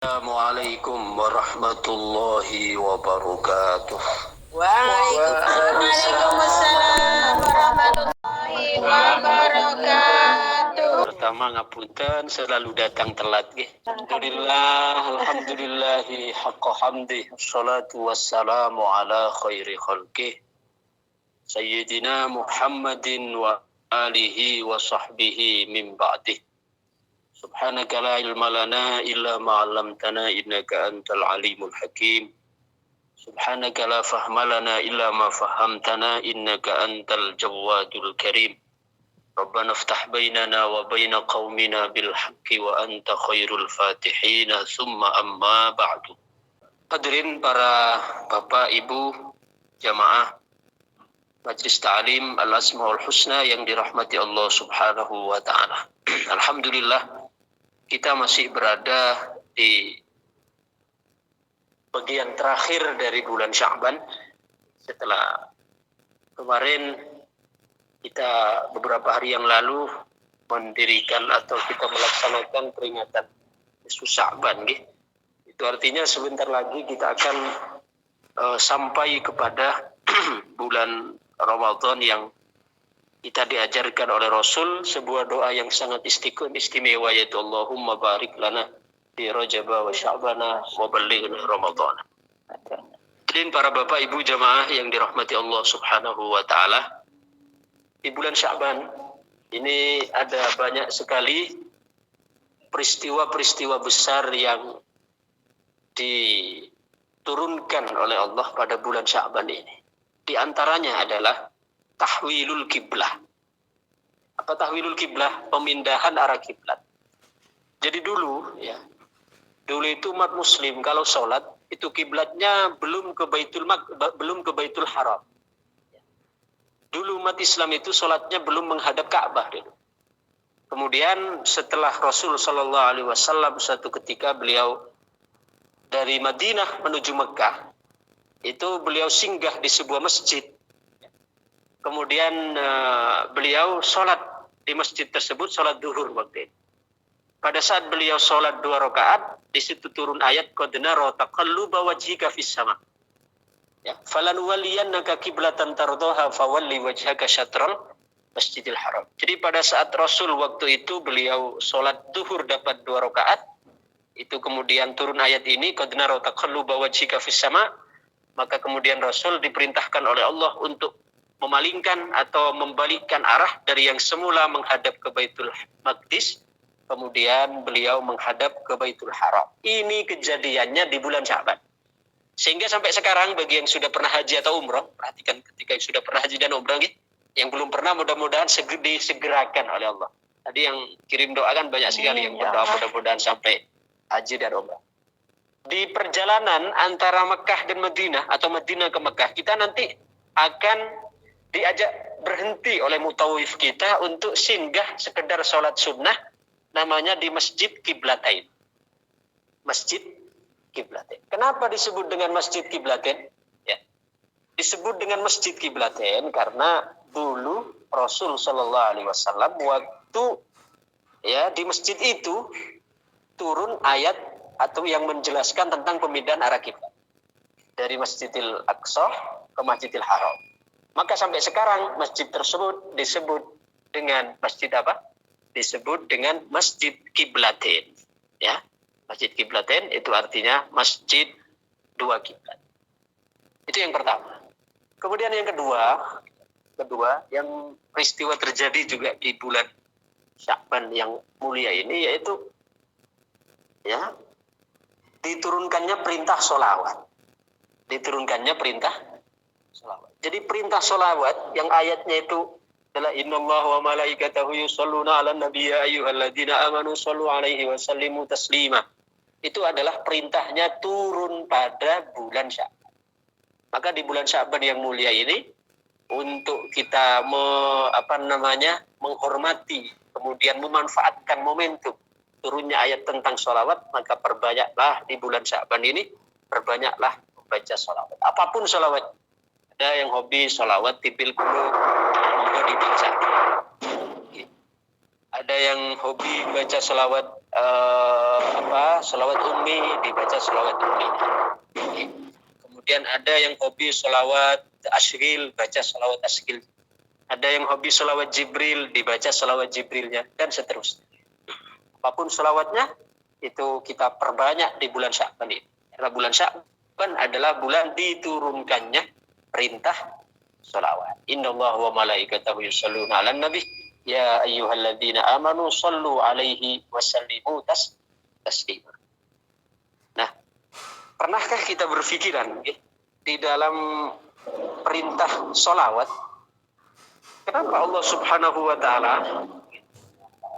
Assalamualaikum warahmatullahi wabarakatuh. Waalaikumsalam warahmatullahi wabarakatuh. Pertama ngapunten selalu datang telat nggih. Alhamdulillahi haqqa hamdi. Wassalatu wassalamu ala khairi khalqih. Sayyidina Muhammadin wa alihi wa sahbihi min ba'dih. Subhanaka la ilma lana illa ma 'allamtana innaka antal alimul hakim. Subhanaka la fahma lana illa ma fahamtana innaka antal jawadul karim. Rabbana iftah bainana wa baina qaumina bil haqqi wa anta khairul fatihin. Summa amma ba'du. Hadirin para bapak ibu jamaah Majlis Ta'lim Al-Asmaul Husna yang dirahmati Allah Subhanahu wa taala. Alhamdulillah kita masih berada di bagian terakhir dari bulan Sya'ban. Setelah kemarin kita beberapa hari yang lalu mendirikan atau kita melaksanakan peringatan nisfu Sya'ban, itu artinya sebentar lagi kita akan sampai kepada bulan Ramadan yang kita diajarkan oleh Rasul sebuah doa yang sangat istimewa, yaitu Allahumma barik lana di Rajab wa Sya'bana wa ballighna Ramadan. Dan para bapak ibu jamaah yang dirahmati Allah Subhanahu wa taala, di bulan Sya'ban ini ada banyak sekali peristiwa-peristiwa besar yang diturunkan oleh Allah pada bulan Sya'ban ini. Di antaranya adalah tahwilul kiblah. Apa tahwilul kiblah? Pemindahan arah kiblat. Jadi dulu itu umat muslim kalau sholat itu kiblatnya belum ke Baitul Haram. Dulu umat Islam itu sholatnya belum menghadap Ka'bah dulu. Kemudian setelah Rasul Shallallahu Alaihi Wasallam suatu ketika beliau dari Madinah menuju Mekah, itu beliau singgah di sebuah masjid. Kemudian beliau sholat di masjid tersebut, sholat duhur waktu itu. Pada saat beliau sholat 2 rakaat, di situ turun ayat qad nara taqalluba wajhika fis sama. Ya, falanuwalliyannaka qiblatan tardaha fawalli wajhaka syatral Masjidil Haram. Jadi pada saat Rasul waktu itu beliau sholat duhur dapat 2 rakaat, itu kemudian turun ayat ini qad nara taqalluba wajhika fis sama, maka kemudian Rasul diperintahkan oleh Allah untuk memalingkan atau membalikkan arah dari yang semula menghadap ke Baitul Maqdis, kemudian beliau menghadap ke Baitul Haram. Ini kejadiannya di bulan Sya'ban. Sehingga sampai sekarang bagi yang sudah pernah haji atau umrah, perhatikan ketika yang sudah pernah haji dan umrah, yang belum pernah mudah-mudahan disegerakan oleh Allah. Tadi yang kirim doa kan banyak sekali yang berdoa mudah-mudahan sampai haji dan umrah. Di perjalanan antara Mekah dan Madinah atau Madinah ke Mekah, kita nanti akan diajak berhenti oleh mutawif kita untuk singgah sekedar sholat sunnah, namanya di Masjid Qiblatain. Masjid Qiblatain. Kenapa disebut dengan Masjid Qiblatain? Ya, disebut dengan Masjid Qiblatain karena dulu Rasul Shallallahu Alaihi Wasallam waktu di masjid itu turun ayat atau yang menjelaskan tentang pemindahan arah kiblat dari Masjidil Aqsa ke Masjidil Haram. Maka sampai sekarang masjid tersebut disebut dengan masjid apa? Disebut dengan Masjid Qiblatain. Ya, Masjid Qiblatain itu artinya masjid 2 kiblat. Itu yang pertama. Kemudian yang kedua yang peristiwa terjadi juga di bulan Sya'ban yang mulia ini, yaitu diturunkannya perintah sholawat. Jadi perintah sholawat yang ayatnya itu adalah innallaha wa malaikatahu yusholluna 'alan nabiy ya ayyuhalladzina amanu shollu 'alaihi wa sallimu taslima. Itu adalah perintahnya turun pada bulan Sya'ban. Maka di bulan Sya'ban yang mulia ini untuk kita menghormati kemudian memanfaatkan momentum turunnya ayat tentang sholawat, maka perbanyaklah di bulan Sya'ban ini, perbanyaklah membaca sholawat. Apapun sholawat. Ada yang hobi sholawat tipil qulub, monggo dibaca. Ada yang hobi baca selawat selawat ummi, dibaca selawat ummi. Kemudian ada yang hobi selawat asyril, baca selawat asyril. Ada yang hobi selawat Jibril, dibaca selawat Jibrilnya, dan seterusnya. Apapun selawatnya, itu kita perbanyak di bulan Sya'ban ini. Karena bulan Sya'ban adalah bulan diturunkannya perintah selawat. Innallaha wa malaikatahu yusholluna 'alan nabi ya ayyuhalladzina amanu shallu 'alaihi wa sallimu taslima. Nah, pernahkah kita berpikiran di dalam perintah selawat, kenapa Allah Subhanahu wa taala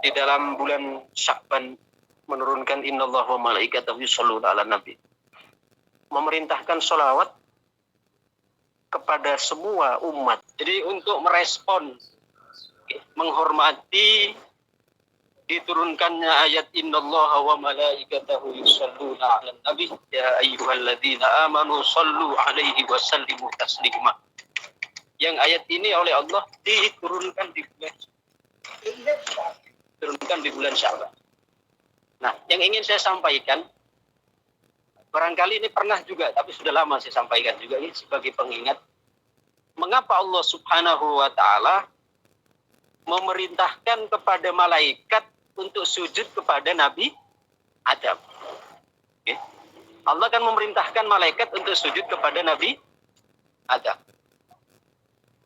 di dalam bulan Sya'ban menurunkan innallaha wa malaikatahu yusholluna 'alan nabi, memerintahkan selawat kepada semua umat. Jadi untuk merespon, menghormati diturunkannya ayat innallaha wa malaikatahu yusholluna 'alan nabi ya ayyuhalladzina amanu shallu 'alaihi wa sallimu taslima. Yang ayat ini oleh Allah diturunkan di bulan Sya'ban. Nah, yang ingin saya sampaikan, barangkali ini pernah juga, tapi sudah lama saya sampaikan juga ini sebagai pengingat. Mengapa Allah Subhanahu wa ta'ala memerintahkan kepada malaikat untuk sujud kepada Nabi Adam? Okay. Allah kan memerintahkan malaikat untuk sujud kepada Nabi Adam.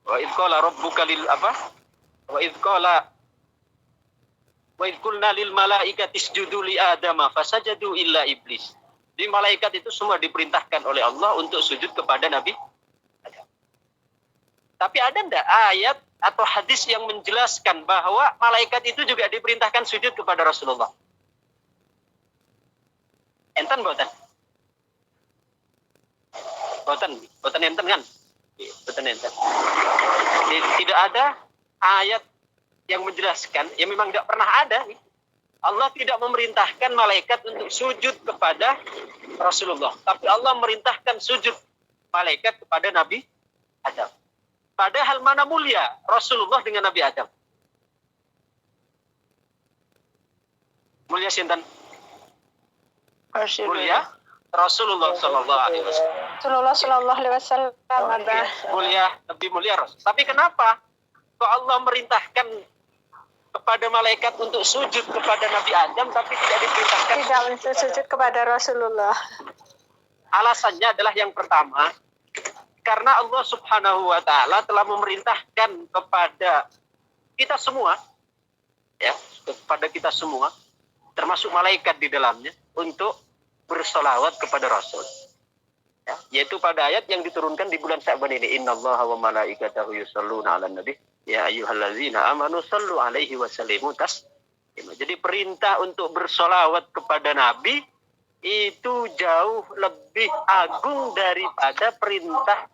Wa idh qala rabbuka lil Wa idh qulna lil malaikati isjudu li Adama fasajadu illa iblis. Di malaikat itu semua diperintahkan oleh Allah untuk sujud kepada Nabi Adam. Tapi ada enggak ayat atau hadis yang menjelaskan bahwa malaikat itu juga diperintahkan sujud kepada Rasulullah? Enten boten? Boten enten kan? Boten enten. Tidak ada ayat yang menjelaskan, ya memang tidak pernah ada. Allah tidak memerintahkan malaikat untuk sujud kepada Rasulullah. Tapi Allah memerintahkan sujud malaikat kepada Nabi Adam. Padahal mana mulia Rasulullah dengan Nabi Adam? Mulia sinten? Mulia Rasulullah sallallahu alaihi wasallam. Rasulullah sallallahu alaihi wasallam. Mulia, lebih mulia Rasul. Tapi kenapa kok Allah merintahkan kepada malaikat untuk sujud kepada Nabi Adam tapi tidak diperintahkan sujud kepada Rasulullah? Alasannya adalah yang pertama, karena Allah Subhanahu wa taala telah memerintahkan kepada kita semua, ya, kepada kita semua, termasuk malaikat di dalamnya, untuk bersolawat kepada Rasul. Ya, yaitu pada ayat yang diturunkan di bulan Sya'ban ini, innallaha wa malaikatahu yusholluna 'alan nabi ya ayyuhalladzina amanu shallu 'alaihi wa sallimu taslima. Jadi perintah untuk bersolawat kepada Nabi itu jauh lebih agung daripada perintah,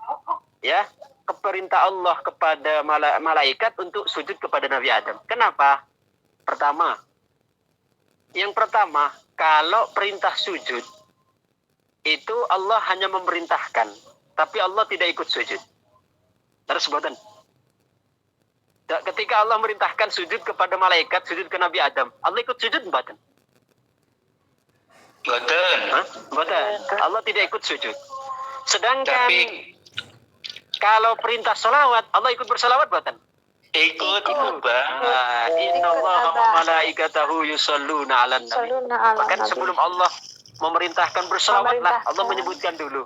ya, perintah Allah kepada malaikat untuk sujud kepada Nabi Adam. Kenapa? Yang pertama, kalau perintah sujud itu Allah hanya memerintahkan, tapi Allah tidak ikut sujud. Terus boten. Ketika Allah merintahkan sujud kepada malaikat, sujud ke Nabi Adam, Allah ikut sujud boten? Boten. Allah tidak ikut sujud. Sedangkan kalau perintah sholawat, Allah ikut bersalawat boten? Ikut, Bang. Innallaha wa malaikatahu yusholluna 'alan nabi. Bahkan sebelum Allah memerintahkan bersalawatlah, Allah menyebutkan dulu.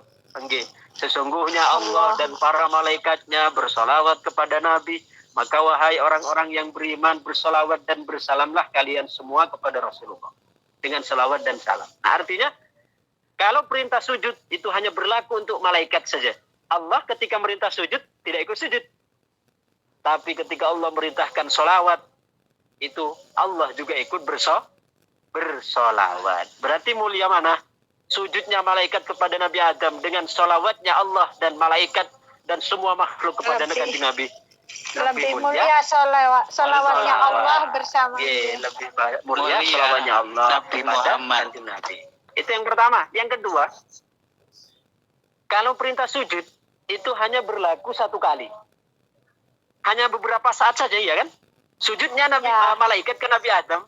Sesungguhnya Allah dan para malaikatnya bersalawat kepada Nabi. Maka wahai orang-orang yang beriman, bersalawat dan bersalamlah kalian semua kepada Rasulullah dengan salawat dan salam. Nah, artinya kalau perintah sujud itu hanya berlaku untuk malaikat saja. Allah ketika merintah sujud tidak ikut sujud. Tapi ketika Allah merintahkan salawat, itu Allah juga ikut bersolawat. Berarti mulia mana? Sujudnya malaikat kepada Nabi Adam dengan solawatnya Allah dan malaikat dan semua makhluk kepada Nabi. Lebih mulia solawatnya Allah bersama. Lebih mulia solawatnya Allah kepada Nabi. Itu yang pertama. Yang kedua, kalau perintah sujud itu hanya berlaku satu kali. Hanya beberapa saat saja, ya kan? Sujudnya Ya. malaikat ke Nabi Adam,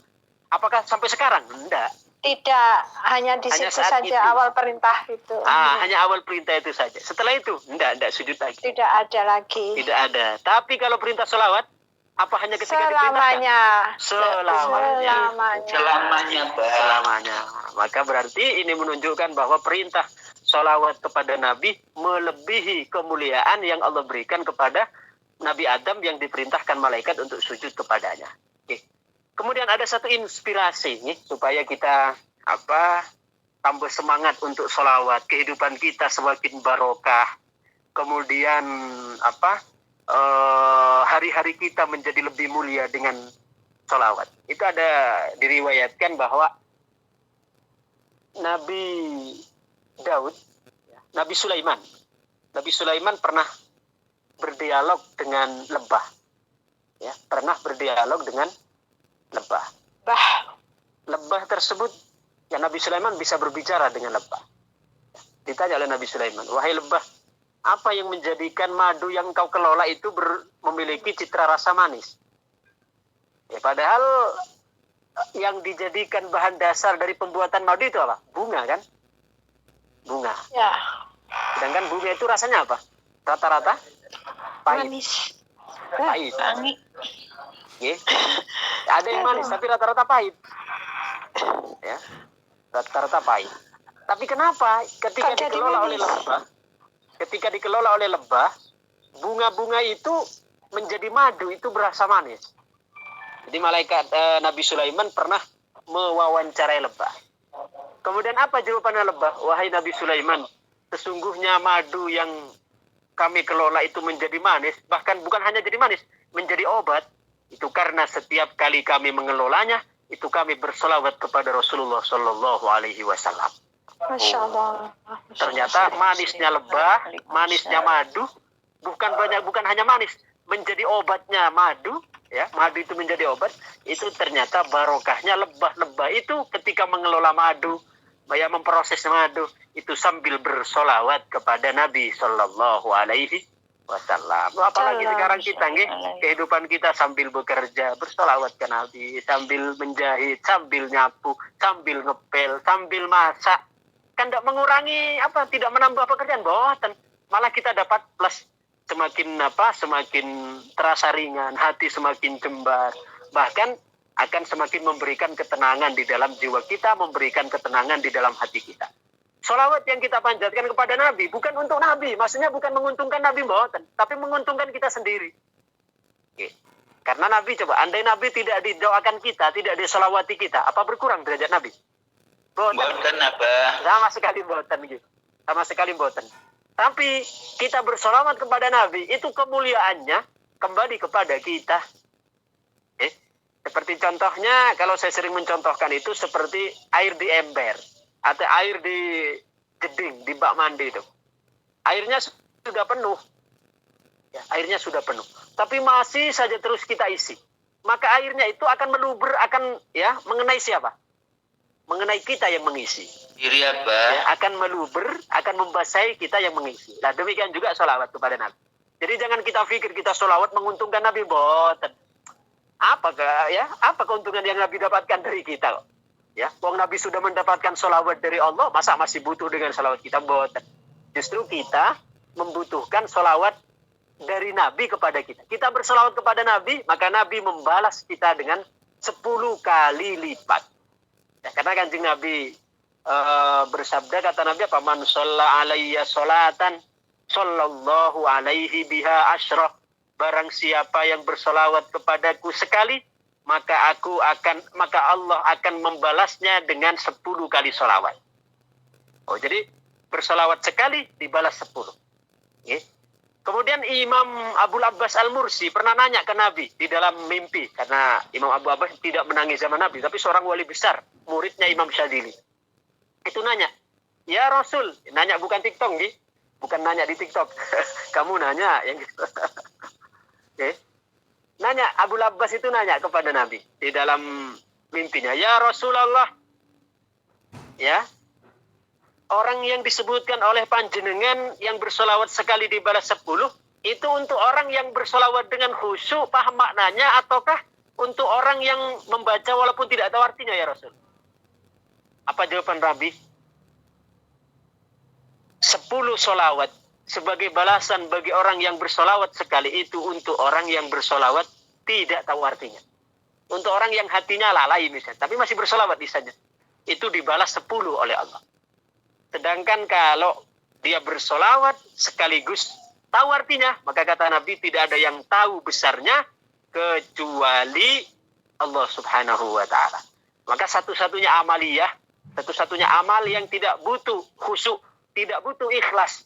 apakah sampai sekarang? Enggak. Tidak, hanya di Hanya situ saat saja itu. awal perintah itu. Hanya awal perintah itu saja. Setelah itu, enggak sujud lagi. Tidak ada lagi. Tidak ada. Tapi kalau perintah sholawat, apa hanya ketika Selamanya. diperintahkan? Selamanya. Selamanya. Maka berarti ini menunjukkan bahwa perintah sholawat kepada Nabi melebihi kemuliaan yang Allah berikan kepada Nabi Adam yang diperintahkan malaikat untuk sujud kepadanya. Oke. Kemudian ada satu inspirasi nih, supaya kita tambah semangat untuk sholawat, kehidupan kita semakin barokah. Kemudian hari-hari kita menjadi lebih mulia dengan sholawat. Itu ada diriwayatkan bahwa Nabi Daud, Nabi Sulaiman pernah berdialog dengan lebah. Ya, pernah berdialog dengan lebah. Lebah tersebut, ya Nabi Sulaiman bisa berbicara dengan lebah. Ditanya oleh Nabi Sulaiman, wahai lebah, apa yang menjadikan madu yang kau kelola itu memiliki citra rasa manis? Ya, padahal yang dijadikan bahan dasar dari pembuatan madu itu apa? Bunga kan? Bunga. Ya. Sedangkan bunga itu rasanya apa? Rata-rata pahit. Manis. Pahit. Wangi. Ya. Ada yang manis tapi rata-rata pahit. Ya. Rata-rata pahit. Tapi kenapa ketika dikelola oleh lebah, bunga-bunga itu menjadi madu, itu berasa manis. Jadi malaikat Nabi Sulaiman pernah mewawancarai lebah. Kemudian apa jawabannya lebah? Wahai Nabi Sulaiman, sesungguhnya madu yang kami kelola itu menjadi manis, bahkan bukan hanya jadi manis, menjadi obat. Itu karena setiap kali kami mengelolanya, itu kami berselawat kepada Rasulullah Shallallahu Alaihi Wasallam. Masya Allah. Ternyata manisnya lebah, manisnya madu, bukan hanya manis, menjadi obatnya madu. Ya, madu itu menjadi obat, itu ternyata barokahnya lebah-lebah itu ketika mengelola madu, memproses madu, itu sambil bersolawat kepada Nabi Shallallahu Alaihi Wasallam. Apalagi sekarang kita, kehidupan kita sambil bekerja, bersolawat ke Nabi, sambil menjahit, sambil nyapu, sambil ngepel, sambil masak, kan tidak mengurangi tidak menambah pekerjaan, boten. Malah kita dapat plus. Semakin terasa ringan, hati semakin cembar, bahkan akan semakin memberikan ketenangan di dalam jiwa kita, memberikan ketenangan di dalam hati kita. Sholawat yang kita panjatkan kepada Nabi bukan untuk Nabi, maksudnya bukan menguntungkan Nabi mboten, tapi menguntungkan kita sendiri. Oke. Karena Nabi, andai Nabi tidak didoakan kita, tidak disolawati kita, apa berkurang derajat Nabi? Boten apa? Sama sekali boten gitu. Sama sekali boten. Tapi kita bersolawat kepada Nabi, itu kemuliaannya kembali kepada kita. Seperti contohnya, kalau saya sering mencontohkan itu seperti air di ember. Atau air di jeding, di bak mandi itu. Airnya sudah penuh. Ya, airnya sudah penuh. Tapi masih saja terus kita isi. Maka airnya itu akan meluber, mengenai siapa? Mengenai kita yang mengisi. Diri apa? Ya, akan meluber, akan membasahi kita yang mengisi. Nah, demikian juga sholawat kepada Nabi. Jadi jangan kita pikir kita sholawat menguntungkan Nabi, boten. Apa keuntungan yang Nabi dapatkan dari kita? Ya, wong Nabi sudah mendapatkan sholawat dari Allah, masa masih butuh dengan sholawat kita, boten. Justru kita membutuhkan sholawat dari Nabi kepada kita. Kita bersolawat kepada Nabi, maka Nabi membalas kita dengan 10 kali lipat. Ya, karena Kanjeng Nabi bersabda, kata Nabi apa? Man shalla alayya sholatan sallallahu alaihi biha asyra. Barang siapa yang bersolawat kepadaku sekali, maka Allah akan membalasnya dengan 10 kali solawat. Oh, jadi bersolawat sekali dibalas 10. Okay. Kemudian Imam Abul Abbas Al-Mursi pernah nanya ke Nabi di dalam mimpi. Karena Imam Abu Abbas tidak menangis zaman Nabi, tapi seorang wali besar, muridnya Imam Syadzili. Itu nanya, ya Rasul, nanya bukan TikTok, bukan nanya di TikTok. Kamu nanya yang gitu. Okay. Nanya, Abul Abbas itu nanya kepada Nabi di dalam mimpinya, ya Rasulullah, ya, orang yang disebutkan oleh panjenengan yang bersolawat sekali dibalas 10, itu untuk orang yang bersolawat dengan khusyuk, paham maknanya, ataukah untuk orang yang membaca walaupun tidak tahu artinya ya Rasul? Apa jawaban Nabi? 10 solawat sebagai balasan bagi orang yang bersolawat sekali itu untuk orang yang bersolawat tidak tahu artinya. Untuk orang yang hatinya lalai misalnya, tapi masih bersolawat di sana, itu dibalas 10 oleh Allah. Sedangkan kalau dia bersolawat sekaligus tahu artinya, maka kata Nabi tidak ada yang tahu besarnya kecuali Allah Subhanahu wa ta'ala. Maka satu-satunya amaliyah, satu-satunya amal yang tidak butuh khusyuk, tidak butuh ikhlas.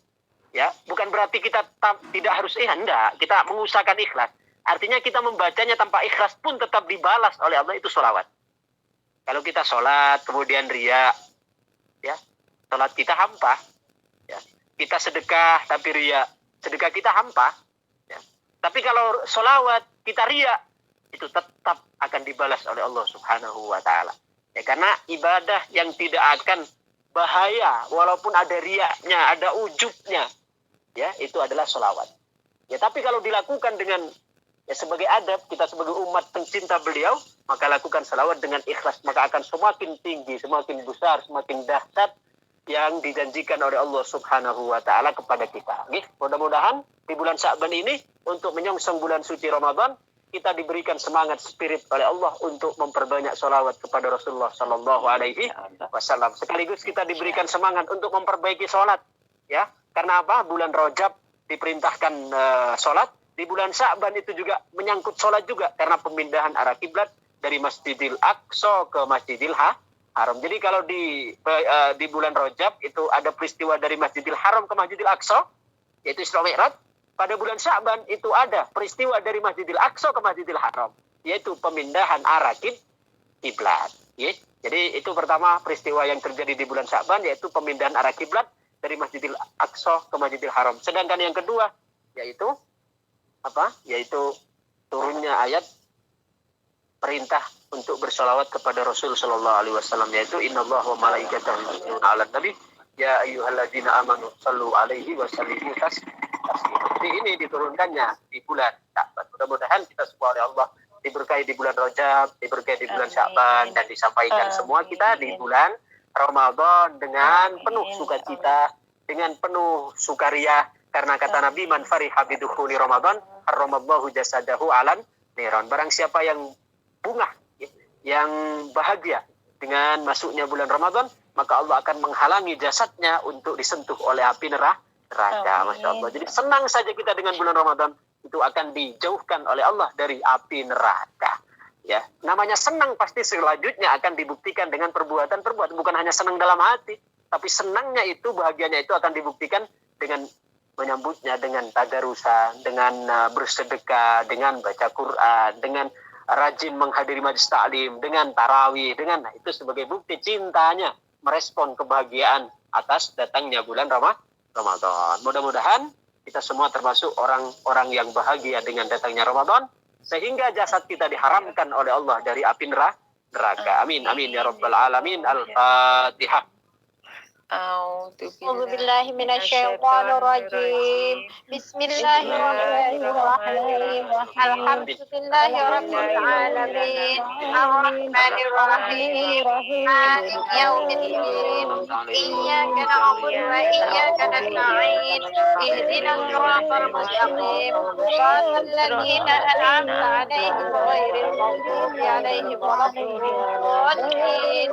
Ya, bukan berarti kita tidak harus enggak, kita mengusahakan ikhlas. Artinya kita membacanya tanpa ikhlas pun tetap dibalas oleh Allah, itu sholawat. Kalau kita sholat kemudian riya, ya, sholat kita hampa. Ya. Kita sedekah tapi riya, sedekah kita hampa. Ya. Tapi kalau sholawat kita riya, itu tetap akan dibalas oleh Allah Subhanahu wa ta'ala. Ya, karena ibadah yang tidak akan bahaya walaupun ada riyanya, ada ujubnya, ya, itu adalah sholawat. Ya, tapi kalau dilakukan dengan ya sebagai adab kita sebagai umat pencinta beliau, maka lakukan sholawat dengan ikhlas, maka akan semakin tinggi, semakin besar, semakin dahsyat yang dijanjikan oleh Allah Subhanahu wa ta'ala kepada kita. Mudah-mudahan di bulan Sya'ban ini untuk menyongsong bulan suci Ramadan, kita diberikan semangat spirit oleh Allah untuk memperbanyak sholawat kepada Rasulullah Sallallahu Alaihi Wasallam. Sekaligus kita diberikan semangat untuk memperbaiki sholat, ya. Karena apa? Bulan Rajab diperintahkan sholat. Di bulan Sya'ban itu juga menyangkut sholat juga, karena pemindahan arah kiblat dari Masjidil Aqsa ke Masjidil Haram. Jadi kalau di bulan Rajab itu ada peristiwa dari Masjidil Haram ke Masjidil Aqsa, yaitu Isra Mi'raj. Pada bulan Sya'ban itu ada peristiwa dari Masjidil Aqsa ke Masjidil Haram, yaitu pemindahan arah kiblat. Ya. Jadi itu pertama peristiwa yang terjadi di bulan Sya'ban, yaitu pemindahan arah kiblat dari Masjidil Aqsa ke Masjidil Haram. Sedangkan yang kedua yaitu apa? Yaitu turunnya ayat perintah untuk bersolawat kepada Rasul Sallallahu Alaihi Wasallam, yaitu Innallaha wa malaikatahu yusholluna 'alan nabi ya ayyuhalladzina amanu shallu 'alaihi wa sallimu taslima. Jadi ini diturunkannya di bulan Sya'ban. Mudah-mudahan kita semua oleh Allah diberkahi di bulan Rajab, diberkahi di bulan Sya'ban, dan disampaikan semua kita di bulan Ramadan dengan penuh sukacita, dengan penuh sukaria. Karena kata Nabi, man fariha bidukhuli Ramadan, harramallahu jasadahu 'alan niran. Barang siapa yang bunga, yang bahagia dengan masuknya bulan Ramadan, maka Allah akan menghalangi jasadnya untuk disentuh oleh api neraka. Masya Allah. Jadi senang saja kita dengan bulan Ramadan, itu akan dijauhkan oleh Allah dari api neraka. Ya, namanya senang pasti selanjutnya akan dibuktikan dengan perbuatan-perbuatan. Bukan hanya senang dalam hati, tapi senangnya itu, bahagianya itu akan dibuktikan dengan menyambutnya dengan tadarusan, dengan bersedekah, dengan baca Quran, dengan rajin menghadiri majelis taklim, dengan tarawih, dengan itu sebagai bukti cintanya, merespon kebahagiaan atas datangnya bulan Ramadan. Mudah-mudahan kita semua termasuk orang-orang yang bahagia dengan datangnya Ramadan, sehingga jasad kita diharamkan oleh Allah dari api neraka. Amin, amin ya rabbal alamin. Al-Fatihah. أعوذ بالله من الشيطان الرجيم بسم الله الرحمن الرحيم الحمد لله رب العالمين الرحمن الرحيم مالك يوم الدين إياك نعبد وإياك نستعين اهدنا الصراط المستقيم صراط الذين أنعمت عليهم غير المغضوب عليهم ولا الضالين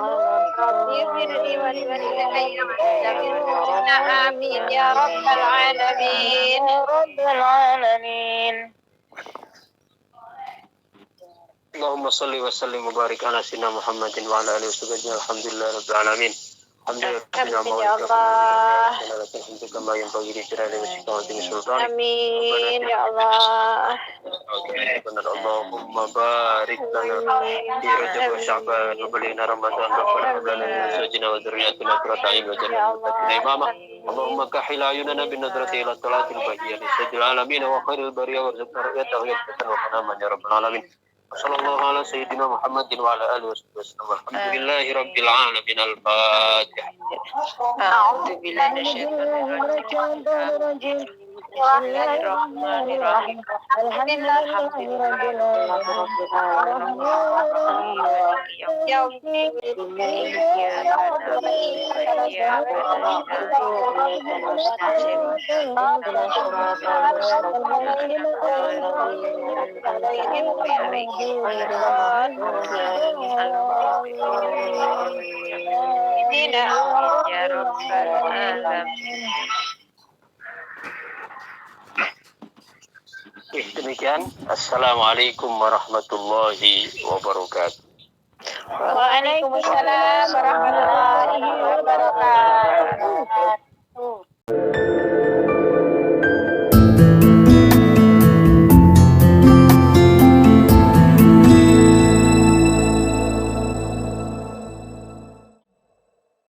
رب اغفر لي ولوالدي آمين يا رب العالمين اللهم صل وسلم وبارك على سيدنا محمد وعلى آله وصحبه الحمد لله رب العالمين. Amin ya Allah. Amin ya Allah. Allahumma barik lana fi Rajab wa Sya'ban wa balighna Ramadan wa qul lana min azwajina wa dhurriyyatina qurrata a'yun waj'alna lil muttaqina imama. Allahumma kahhil ayunana bin nadrati ila talatil bahiyyah li sayyidil alamin wa khairil bariyah warzuqna ru'yatahu yaqtan wa qanaman ya rabbal alamin. Sallallahu ala sayyidina Muhammadin wa ala alihi wasallam. Alhamdulillahi rabbil alamin. Al-Fatihah. أعوذ بالله من الشيطان الرجيم Bismillahirrahmanirrahim. Ya Rabbal Alamin. Demikian. Assalamualaikum warahmatullahi wabarakatuh. Waalaikumsalam warahmatullahi wabarakatuh.